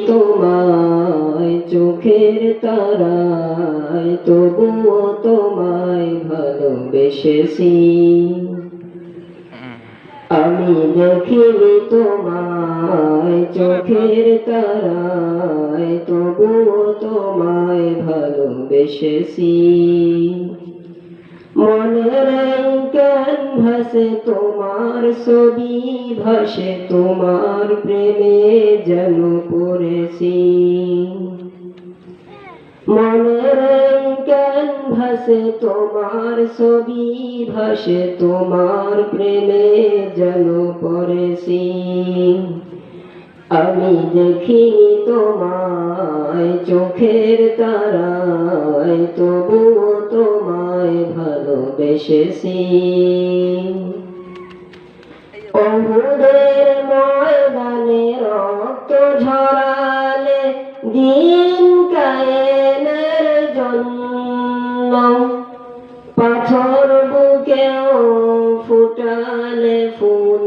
তোমায় চোখের তারায় তবুও তোমায় ভালোবেসেছি। আমি দেখিনি তোমায় চোখের তারায় তবুও তোমায় ভালোবেসেছি। মনের ক্যানভাসে তোমার ছবি ভাসে, তোমার প্রেমে যেন পড়েছি। মনের ক্যানভাসে তোমার ছবি ভাসে, তোমার প্রেমে যেন পড়েছি। আমি দেখিনি তোমায় চোখের তারায় তবুও তোমায় ভালোবেসেছি। অহুদের ময়দানে রক্ত ঝরালে দিন কায়েমের জন্য, পাথর বুকেও ফুটালে ফুল,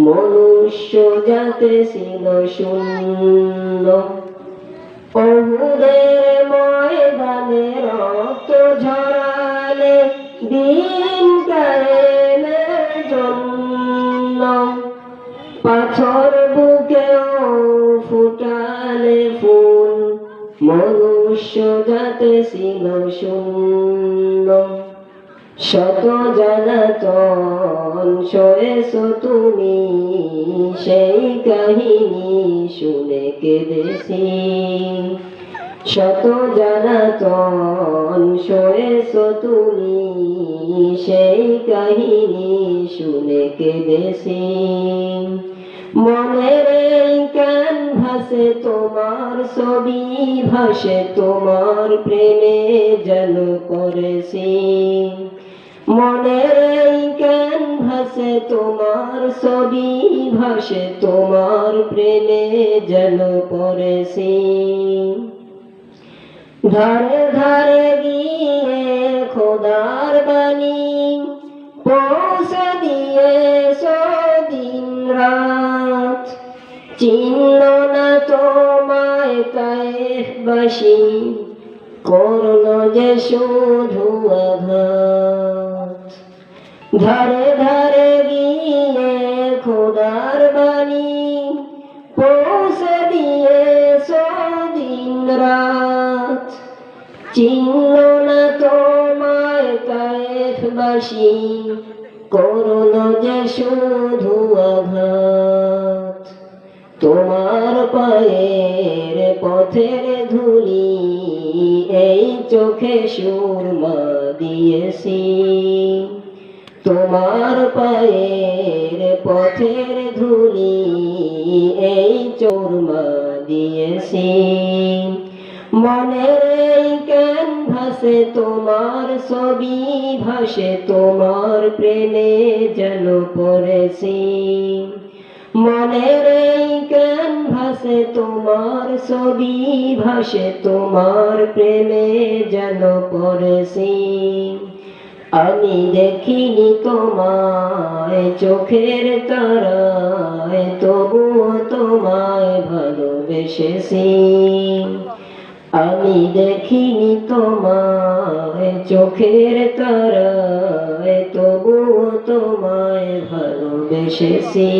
মনুষ্য জাতে ছিল শূন্য। অহুদের ময়দানে রক্ত ঝরালে দিন কায়েমের জন্য, পাথর বুকেও ফুটালে ফুল, মনুষ্য জাতে ছিল শূন্য। শত জ্বালাতন সয়েছো তুমি, সেই কাহিনী শুনে কেঁদেছি। শত জ্বালাতন সয়েছো তুমি, সেই কাহিনী শুনে কেঁদেছি। মনের ক্যানভাসে তোমার ছবি ভাসে, তোমার প্রেমে যেন পড়েছি। মনের ক্যানভাসে তোমার ছবি ভাসে, তোমার প্রেমে যেন পড়েছি। ধারে ধারে গিয়ে খোদার বাণী পৌঁছে দিয়েছ দিন রাত, চিনল না তোমায় তায়েফবাসী, করল যে শুধু আঘাত। ধারে ধারে গিয়ে খোদার বাণী পৌঁছে দিয়েছ দিন রাত, চিনল না তোমায় তায়েফবাসী, করল যে শুধু আঘাত। তোমার পায়ের পথের ধুলি এই চোখে সুরমা দিয়েছি। তোমার পায়ের পথের ধুলি এই চোরমা দিয়েছি। মনের ক্যানভাসে তোমার ছবি ভাসে, তোমার প্রেমে যেন পড়েছি। মনের ক্যানভাসে তোমার ছবি ভাসে, তোমার প্রেমে যেন পড়েছি। আমি দেখিনি তোমায় চোখের তারায় তবুও তোমায় ভালোবেসেছি। আমি দেখিনি তোমায় চোখের তারায় তবুও তোমায় ভালোবেসেছি।